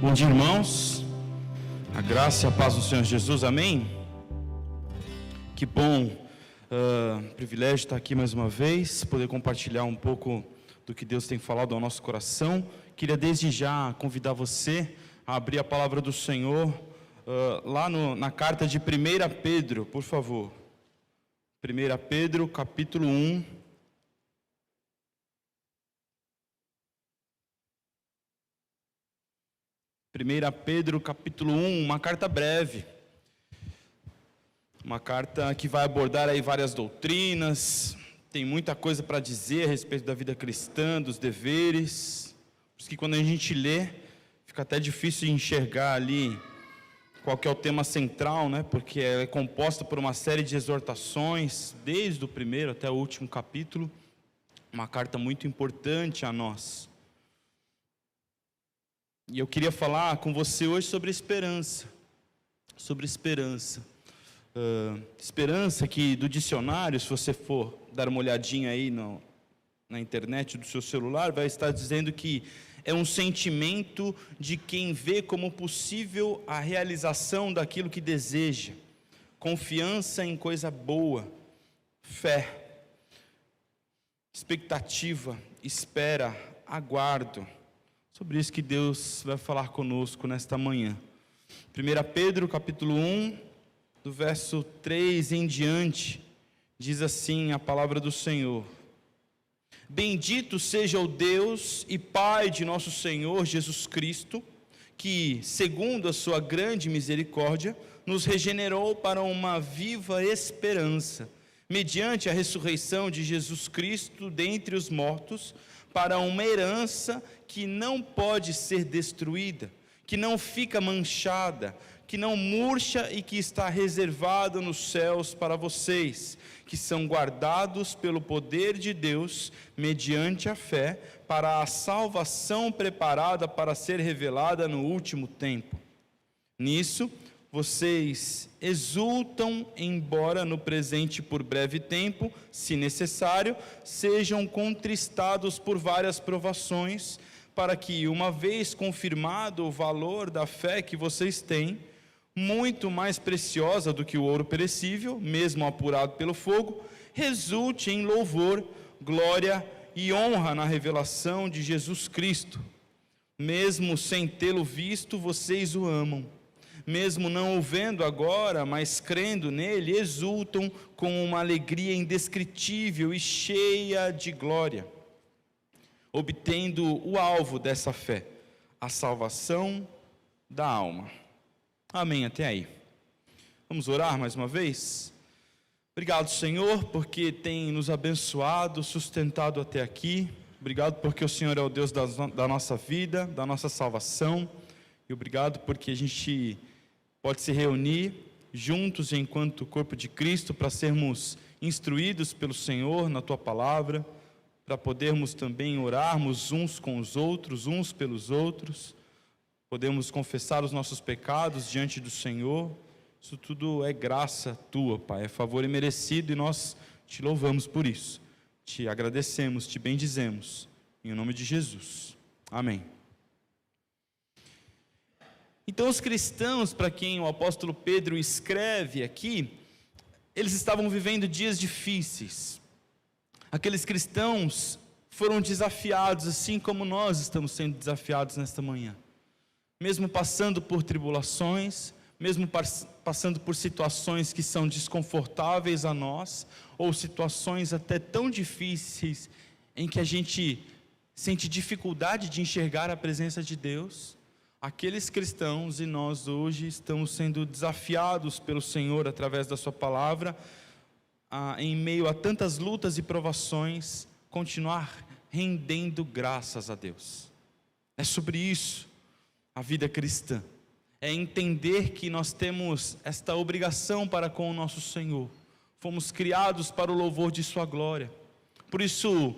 Bom dia, irmãos. A graça e a paz do Senhor Jesus, amém? Que bom, privilégio estar aqui mais uma vez, poder compartilhar um pouco do que Deus tem falado ao nosso coração. Queria desde já convidar você a abrir a palavra do Senhor lá na carta de 1 Pedro, por favor. 1 Pedro, capítulo 1. 1 Pedro, capítulo 1, uma carta breve. Uma carta que vai abordar aí várias doutrinas, tem muita coisa para dizer a respeito da vida cristã, dos deveres. Por isso que quando a gente lê, fica até difícil de enxergar ali qual que é o tema central, né? Porque ela é composta por uma série de exortações, desde o primeiro até o último capítulo. Uma carta muito importante a nós. E eu queria falar com você hoje sobre esperança. Sobre esperança. Esperança que do dicionário, se você for dar uma olhadinha aí na internet do seu celular, vai estar dizendo que é um sentimento de quem vê como possível a realização daquilo que deseja. Confiança em coisa boa. Fé. Expectativa. Espera. Aguardo. Sobre isso que Deus vai falar conosco nesta manhã. 1 Pedro, capítulo 1, do verso 3 em diante, diz assim a palavra do Senhor: Bendito seja o Deus e Pai de nosso Senhor Jesus Cristo, que, segundo a sua grande misericórdia, nos regenerou para uma viva esperança, mediante a ressurreição de Jesus Cristo dentre os mortos, para uma herança que não pode ser destruída, que não fica manchada, que não murcha e que está reservada nos céus para vocês, que são guardados pelo poder de Deus, mediante a fé, para a salvação preparada para ser revelada no último tempo. Nisso, vocês exultam, embora no presente por breve tempo, se necessário, sejam contristados por várias provações, para que, uma vez confirmado o valor da fé que vocês têm, muito mais preciosa do que o ouro perecível, mesmo apurado pelo fogo, resulte em louvor, glória e honra na revelação de Jesus Cristo. Mesmo sem tê-lo visto, vocês o amam. Mesmo não o vendo agora, mas crendo nele, exultam com uma alegria indescritível e cheia de glória, obtendo o alvo dessa fé, a salvação da alma. Amém, até aí. Vamos orar mais uma vez? Obrigado, Senhor, porque tem nos abençoado, sustentado até aqui. Obrigado porque o Senhor é o Deus da nossa vida, da nossa salvação. E obrigado porque a gente pode se reunir juntos enquanto corpo de Cristo para sermos instruídos pelo Senhor na Tua Palavra, para podermos também orarmos uns com os outros, uns pelos outros, podemos confessar os nossos pecados diante do Senhor. Isso tudo é graça Tua, Pai, é favor imerecido e nós Te louvamos por isso. Te agradecemos, Te bendizemos, em nome de Jesus. Amém. Então, os cristãos, para quem o apóstolo Pedro escreve aqui, eles estavam vivendo dias difíceis. Aqueles cristãos foram desafiados, assim como nós estamos sendo desafiados nesta manhã. Mesmo passando por tribulações, mesmo passando por situações que são desconfortáveis a nós, ou situações até tão difíceis, em que a gente sente dificuldade de enxergar a presença de Deus, aqueles cristãos e nós hoje estamos sendo desafiados pelo Senhor através da sua palavra, em meio a tantas lutas e provações, continuar rendendo graças a Deus. É sobre isso a vida cristã. É entender que nós temos esta obrigação para com o nosso Senhor. Fomos criados para o louvor de sua glória. Por isso,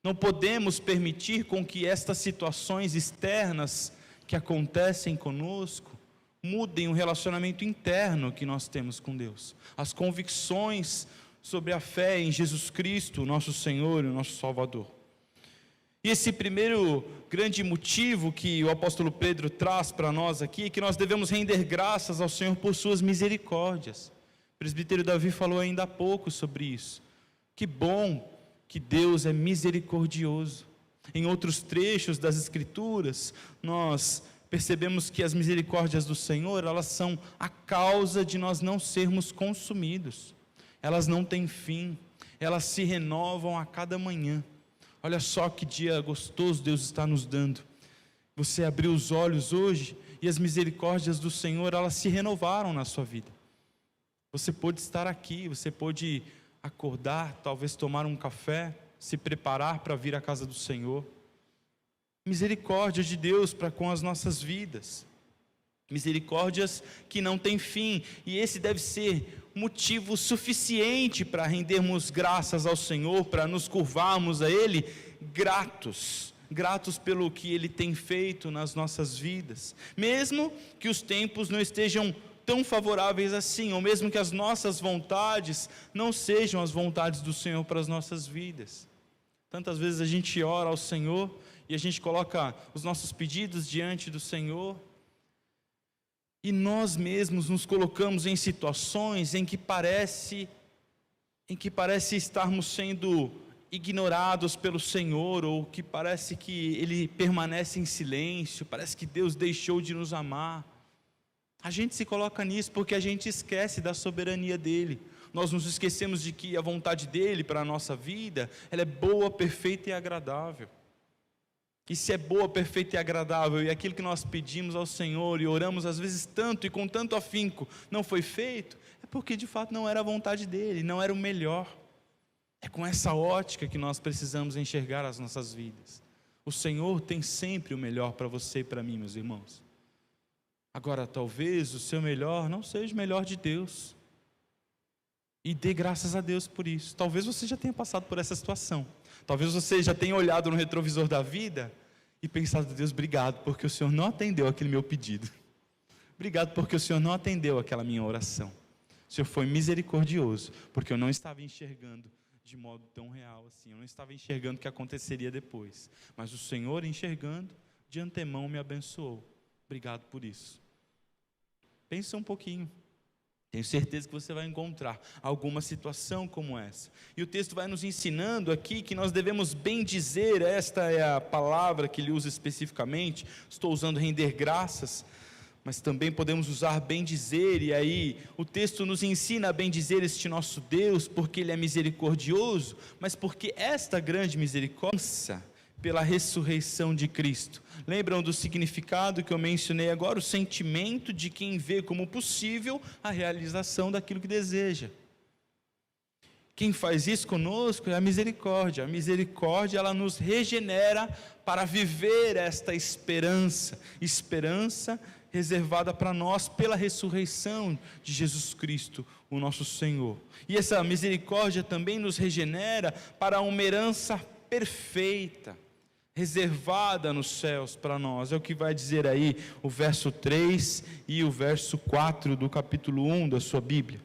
não podemos permitir com que estas situações externas que acontecem conosco mudem o relacionamento interno que nós temos com Deus. As convicções sobre a fé em Jesus Cristo, nosso Senhor e nosso Salvador. E esse primeiro grande motivo que o apóstolo Pedro traz para nós aqui é que nós devemos render graças ao Senhor por suas misericórdias. O presbítero Davi falou ainda há pouco sobre isso. Que bom que Deus é misericordioso. Em outros trechos das Escrituras, nós percebemos que as misericórdias do Senhor, elas são a causa de nós não sermos consumidos. Elas não têm fim, elas se renovam a cada manhã. Olha só que dia gostoso Deus está nos dando. Você abriu os olhos hoje e as misericórdias do Senhor, elas se renovaram na sua vida. Você pôde estar aqui, você pôde acordar, talvez tomar um café, se preparar para vir à casa do Senhor. Misericórdia de Deus para com as nossas vidas. Misericórdias que não têm fim, e esse deve ser motivo suficiente para rendermos graças ao Senhor, para nos curvarmos a Ele, gratos pelo que Ele tem feito nas nossas vidas, mesmo que os tempos não estejam tão favoráveis assim, ou mesmo que as nossas vontades não sejam as vontades do Senhor para as nossas vidas. Tantas vezes a gente ora ao Senhor, e a gente coloca os nossos pedidos diante do Senhor, e nós mesmos nos colocamos em situações em que parece estarmos sendo ignorados pelo Senhor, ou que parece que Ele permanece em silêncio, parece que Deus deixou de nos amar. A gente se coloca nisso porque a gente esquece da soberania dEle. Nós nos esquecemos de que a vontade dEle para a nossa vida, ela é boa, perfeita e agradável. E se é boa, perfeita e agradável, e aquilo que nós pedimos ao Senhor, e oramos às vezes tanto e com tanto afinco, não foi feito, é porque de fato não era a vontade dEle, não era o melhor. É com essa ótica que nós precisamos enxergar as nossas vidas. O Senhor tem sempre o melhor para você e para mim, meus irmãos. Agora, talvez o seu melhor não seja o melhor de Deus, e dê graças a Deus por isso. Talvez você já tenha passado por essa situação, talvez você já tenha olhado no retrovisor da vida e pensado: Deus, obrigado porque o Senhor não atendeu aquele meu pedido, obrigado porque o Senhor não atendeu aquela minha oração. O Senhor foi misericordioso, porque eu não estava enxergando de modo tão real assim, eu não estava enxergando o que aconteceria depois, mas o Senhor, enxergando de antemão, me abençoou. Obrigado por isso. Pensa um pouquinho, tenho certeza que você vai encontrar alguma situação como essa. E o texto vai nos ensinando aqui que nós devemos bendizer, esta é a palavra que ele usa especificamente. Estou usando render graças, mas também podemos usar bendizer, e aí o texto nos ensina a bendizer este nosso Deus, porque Ele é misericordioso, mas porque esta grande misericórdia, pela ressurreição de Cristo. Lembram do significado que eu mencionei agora? O sentimento de quem vê como possível a realização daquilo que deseja. Quem faz isso conosco é a misericórdia. A misericórdia, ela nos regenera para viver esta esperança reservada para nós pela ressurreição de Jesus Cristo, o nosso Senhor. E essa misericórdia também nos regenera para uma herança perfeita, reservada nos céus para nós. É o que vai dizer aí o verso 3 e o verso 4 do capítulo 1 da sua Bíblia.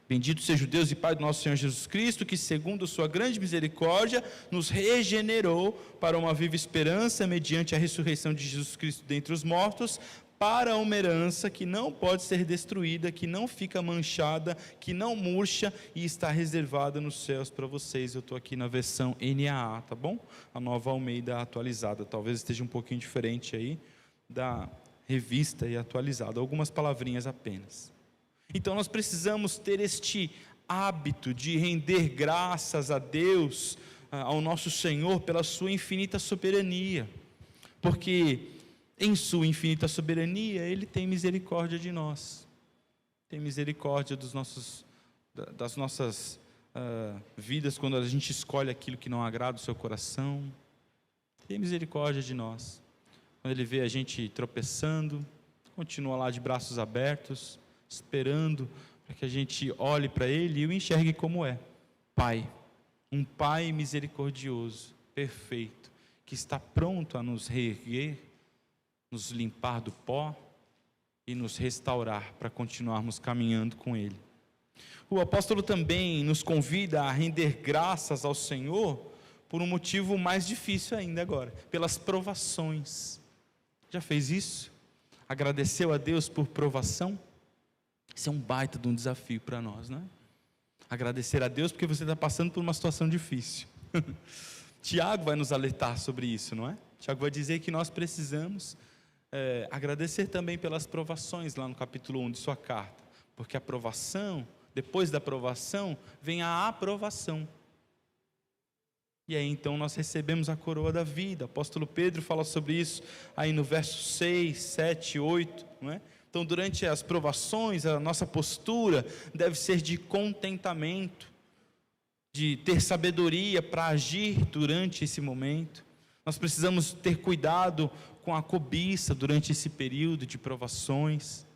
Bendito seja o Deus e Pai do nosso Senhor Jesus Cristo, que segundo a sua grande misericórdia, nos regenerou para uma viva esperança, mediante a ressurreição de Jesus Cristo dentre os mortos, para uma herança que não pode ser destruída, que não fica manchada, que não murcha, e está reservada nos céus para vocês. Eu estou aqui na versão NAA, tá bom? A Nova Almeida atualizada, talvez esteja um pouquinho diferente aí da revista e atualizada, algumas palavrinhas apenas. Então nós precisamos ter este hábito de render graças a Deus, ao nosso Senhor, pela sua infinita soberania, porque em sua infinita soberania Ele tem misericórdia de nós, tem misericórdia das nossas vidas, quando a gente escolhe aquilo que não agrada o seu coração, tem misericórdia de nós, quando Ele vê a gente tropeçando, continua lá de braços abertos, esperando para que a gente olhe para Ele e o enxergue como é, Pai, um Pai misericordioso, perfeito, que está pronto a nos reerguer, nos limpar do pó e nos restaurar para continuarmos caminhando com Ele. O apóstolo também nos convida a render graças ao Senhor, por um motivo mais difícil ainda agora, pelas provações. Já fez isso? Agradeceu a Deus por provação? Isso é um baita de um desafio para nós, não é? Agradecer a Deus porque você está passando por uma situação difícil. Tiago vai nos alertar sobre isso, não é? Tiago vai dizer que nós precisamos agradecer também pelas provações, lá no capítulo 1 de sua carta, porque a provação, depois da provação, vem a aprovação. E aí então nós recebemos a coroa da vida. O apóstolo Pedro fala sobre isso aí no verso 6, 7, 8, não é? Então, durante as provações, a nossa postura deve ser de contentamento, de ter sabedoria para agir durante esse momento. Nós precisamos ter cuidado com a cobiça durante esse período de provações.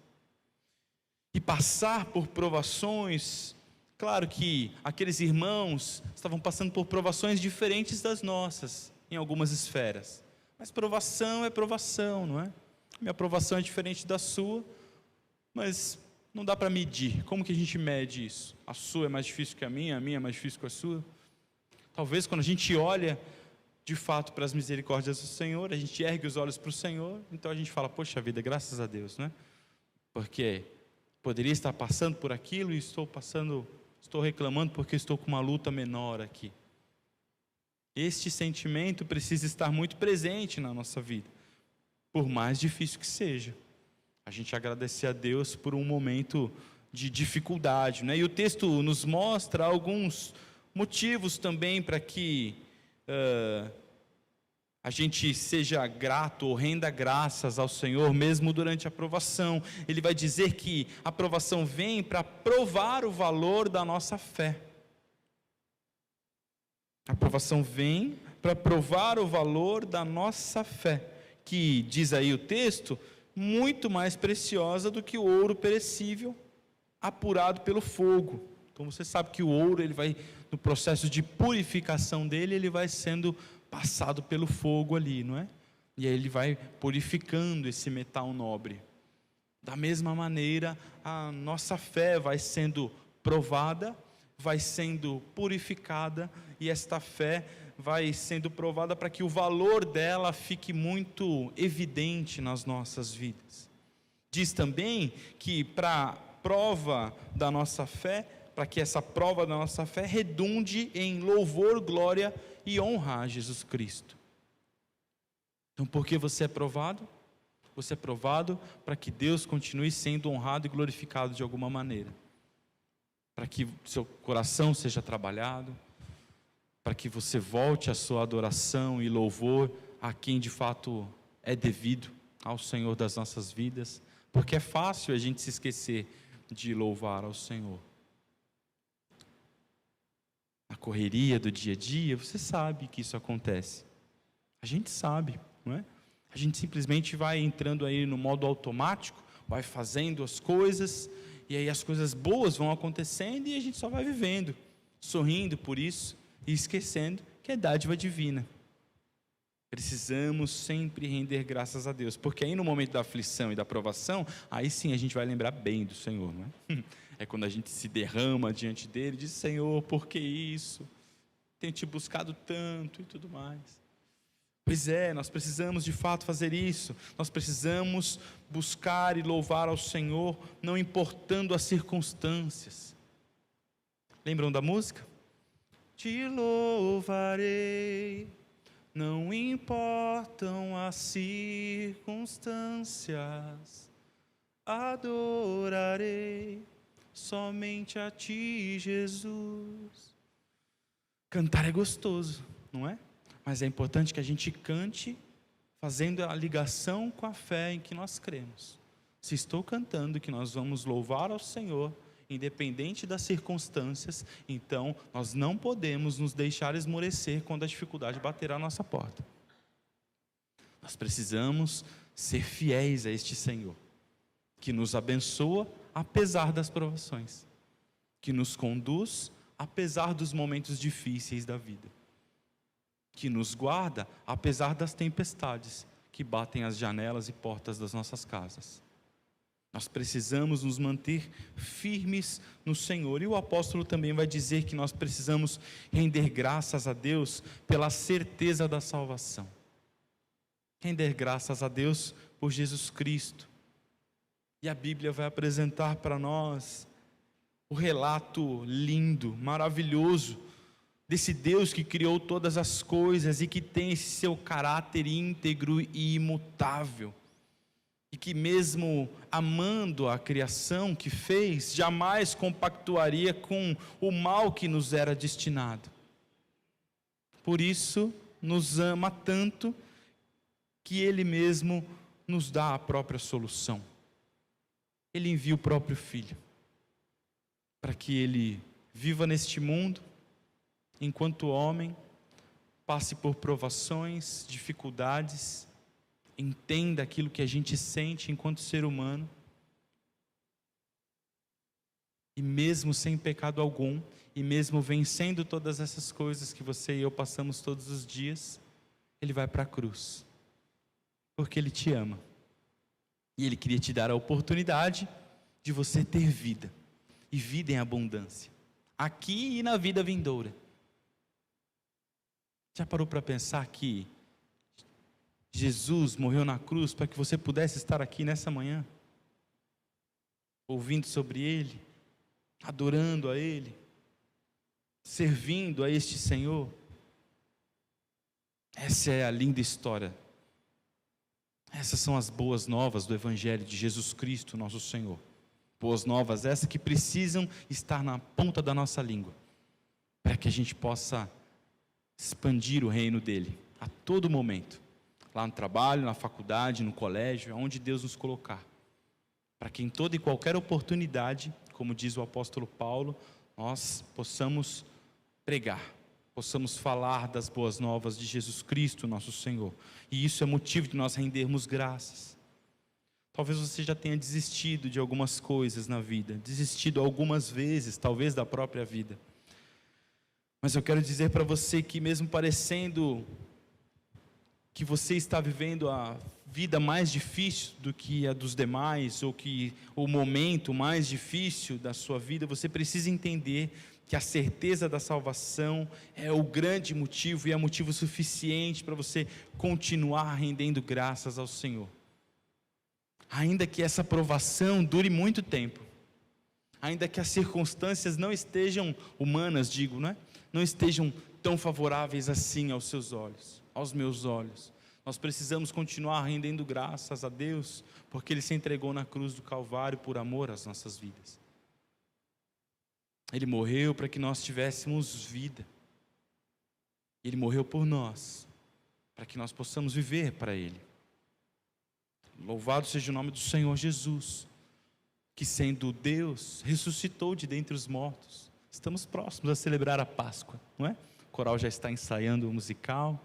E passar por provações, claro que aqueles irmãos estavam passando por provações diferentes das nossas, em algumas esferas. Mas provação é provação, não é? Minha provação é diferente da sua, mas não dá para medir. Como que a gente mede isso? A sua é mais difícil que a minha é mais difícil que a sua? Talvez quando a gente olha de fato para as misericórdias do Senhor, a gente ergue os olhos para o Senhor, então a gente fala, poxa vida, graças a Deus, né? Porque poderia estar passando por aquilo e estou reclamando porque estou com uma luta menor aqui. Este sentimento precisa estar muito presente na nossa vida, por mais difícil que seja. A gente agradecer a Deus por um momento de dificuldade, né? E o texto nos mostra alguns motivos também para que a gente seja grato ou renda graças ao Senhor, mesmo durante a provação. Ele vai dizer que a provação vem para provar o valor da nossa fé. A provação vem para provar o valor da nossa fé, que, diz aí o texto, muito mais preciosa do que o ouro perecível, apurado pelo fogo. Então você sabe que o ouro, ele vai, no processo de purificação dele, ele vai sendo passado pelo fogo ali, não é? E aí ele vai purificando esse metal nobre. Da mesma maneira, a nossa fé vai sendo provada, vai sendo purificada, e esta fé vai sendo provada para que o valor dela fique muito evidente nas nossas vidas. Diz também que para a prova da nossa fé, para que essa prova da nossa fé redunde em louvor, glória e honra a Jesus Cristo. Então, por que você é provado? Você é provado para que Deus continue sendo honrado e glorificado de alguma maneira. Para que seu coração seja trabalhado, para que você volte a sua adoração e louvor a quem de fato é devido, ao Senhor das nossas vidas, porque é fácil a gente se esquecer de louvar ao Senhor. Na correria do dia a dia, você sabe que isso acontece. A gente sabe, não é? A gente simplesmente vai entrando aí no modo automático, vai fazendo as coisas, e aí as coisas boas vão acontecendo e a gente só vai vivendo, sorrindo por isso e esquecendo que é dádiva divina. Precisamos sempre render graças a Deus, porque aí no momento da aflição e da provação, aí sim a gente vai lembrar bem do Senhor, não é? É quando a gente se derrama diante dele e diz, Senhor, por que isso? Tenho te buscado tanto e tudo mais. Pois é, nós precisamos de fato fazer isso, nós precisamos buscar e louvar ao Senhor, não importando as circunstâncias. Lembram da música? Te louvarei, não importam as circunstâncias, adorarei somente a ti, Jesus. Cantar é gostoso, não é? Mas é importante que a gente cante fazendo a ligação com a fé em que nós cremos. Se estou cantando que nós vamos louvar ao Senhor, independente das circunstâncias, então nós não podemos nos deixar esmorecer quando a dificuldade bater à nossa porta. Nós precisamos ser fiéis a este Senhor, que nos abençoa apesar das provações, que nos conduz apesar dos momentos difíceis da vida, que nos guarda apesar das tempestades que batem as janelas e portas das nossas casas. Nós precisamos nos manter firmes no Senhor. E o apóstolo também vai dizer que nós precisamos render graças a Deus pela certeza da salvação. Render graças a Deus por Jesus Cristo. E a Bíblia vai apresentar para nós o relato lindo, maravilhoso, desse Deus que criou todas as coisas e que tem esse seu caráter íntegro e imutável. E que mesmo amando a criação que fez, jamais compactuaria com o mal que nos era destinado. Por isso, nos ama tanto que Ele mesmo nos dá a própria solução. Ele envia o próprio Filho, para que Ele viva neste mundo, enquanto homem, passe por provações, dificuldades, entenda aquilo que a gente sente enquanto ser humano, e mesmo sem pecado algum, e mesmo vencendo todas essas coisas que você e eu passamos todos os dias, Ele vai para a cruz, porque Ele te ama, e Ele queria te dar a oportunidade de você ter vida, e vida em abundância, aqui e na vida vindoura. Já parou para pensar que Jesus morreu na cruz para que você pudesse estar aqui nessa manhã, ouvindo sobre Ele, adorando a Ele, servindo a este Senhor? Essa é a linda história. Essas são as boas novas do Evangelho de Jesus Cristo, nosso Senhor. Boas novas essas que precisam estar na ponta da nossa língua, para que a gente possa expandir o reino dEle, a todo momento, lá no trabalho, na faculdade, no colégio, aonde Deus nos colocar, para que em toda e qualquer oportunidade, como diz o apóstolo Paulo, nós possamos pregar, possamos falar das boas novas de Jesus Cristo, nosso Senhor, e isso é motivo de nós rendermos graças. Talvez você já tenha desistido de algumas coisas na vida, desistido algumas vezes, talvez da própria vida, mas eu quero dizer para você que mesmo parecendo que você está vivendo a vida mais difícil do que a dos demais, ou que o momento mais difícil da sua vida, você precisa entender que a certeza da salvação é o grande motivo e é motivo suficiente para você continuar rendendo graças ao Senhor. Ainda que essa provação dure muito tempo, ainda que as circunstâncias não estejam humanas, não estejam tão favoráveis assim aos seus olhos, aos meus olhos, nós precisamos continuar rendendo graças a Deus, porque Ele se entregou na cruz do Calvário por amor às nossas vidas. Ele morreu para que nós tivéssemos vida, Ele morreu por nós, para que nós possamos viver para Ele. Louvado seja o nome do Senhor Jesus, que sendo Deus, ressuscitou de dentre os mortos. Estamos próximos a celebrar a Páscoa, não é? O coral já está ensaiando o musical.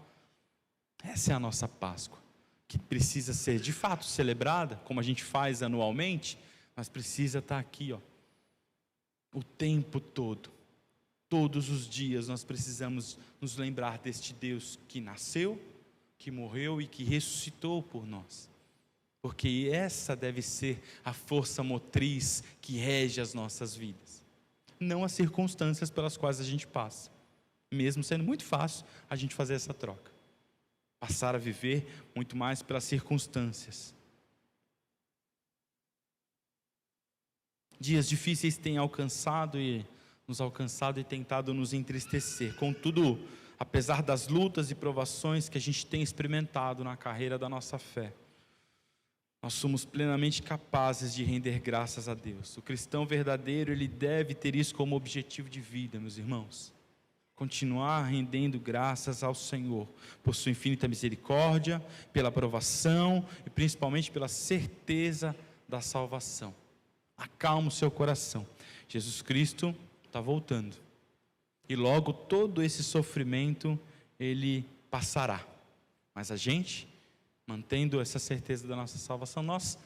Essa é a nossa Páscoa, que precisa ser de fato celebrada, como a gente faz anualmente, mas precisa estar aqui, o tempo todo. Todos os dias nós precisamos nos lembrar deste Deus que nasceu, que morreu e que ressuscitou por nós. Porque essa deve ser a força motriz que rege as nossas vidas, não as circunstâncias pelas quais a gente passa, mesmo sendo muito fácil a gente fazer essa troca, passar a viver muito mais pelas circunstâncias. Dias difíceis têm nos alcançado e tentado nos entristecer. Contudo, apesar das lutas e provações que a gente tem experimentado na carreira da nossa fé, nós somos plenamente capazes de render graças a Deus. O cristão verdadeiro, ele deve ter isso como objetivo de vida, meus irmãos. Continuar rendendo graças ao Senhor, por sua infinita misericórdia, pela aprovação e principalmente pela certeza da salvação. Acalma o seu coração. Jesus Cristo está voltando. E logo todo esse sofrimento, ele passará. Mas a gente, mantendo essa certeza da nossa salvação, nós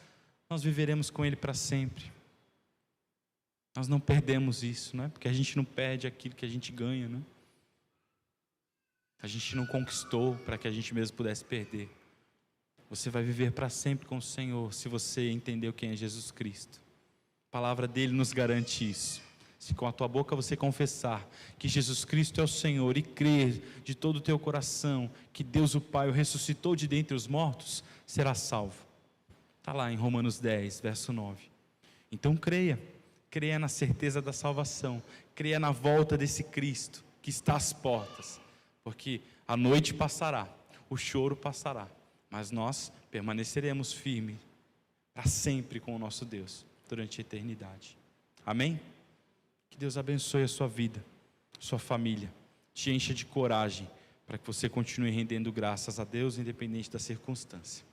viveremos com Ele para sempre. Nós não perdemos isso, não é? Porque a gente não perde aquilo que a gente ganha, não é? A gente não conquistou para que a gente mesmo pudesse perder. Você vai viver para sempre com o Senhor, se você entendeu quem é Jesus Cristo. A palavra dele nos garante isso. Se com a tua boca você confessar que Jesus Cristo é o Senhor e crer de todo o teu coração que Deus o Pai o ressuscitou de dentre os mortos, será salvo. Está lá em Romanos 10, verso 9. Então creia na certeza da salvação, creia na volta desse Cristo que está às portas, porque a noite passará, o choro passará, mas nós permaneceremos firmes para sempre com o nosso Deus, durante a eternidade. Amém? Que Deus abençoe a sua vida, sua família, te encha de coragem, para que você continue rendendo graças a Deus, independente da circunstância.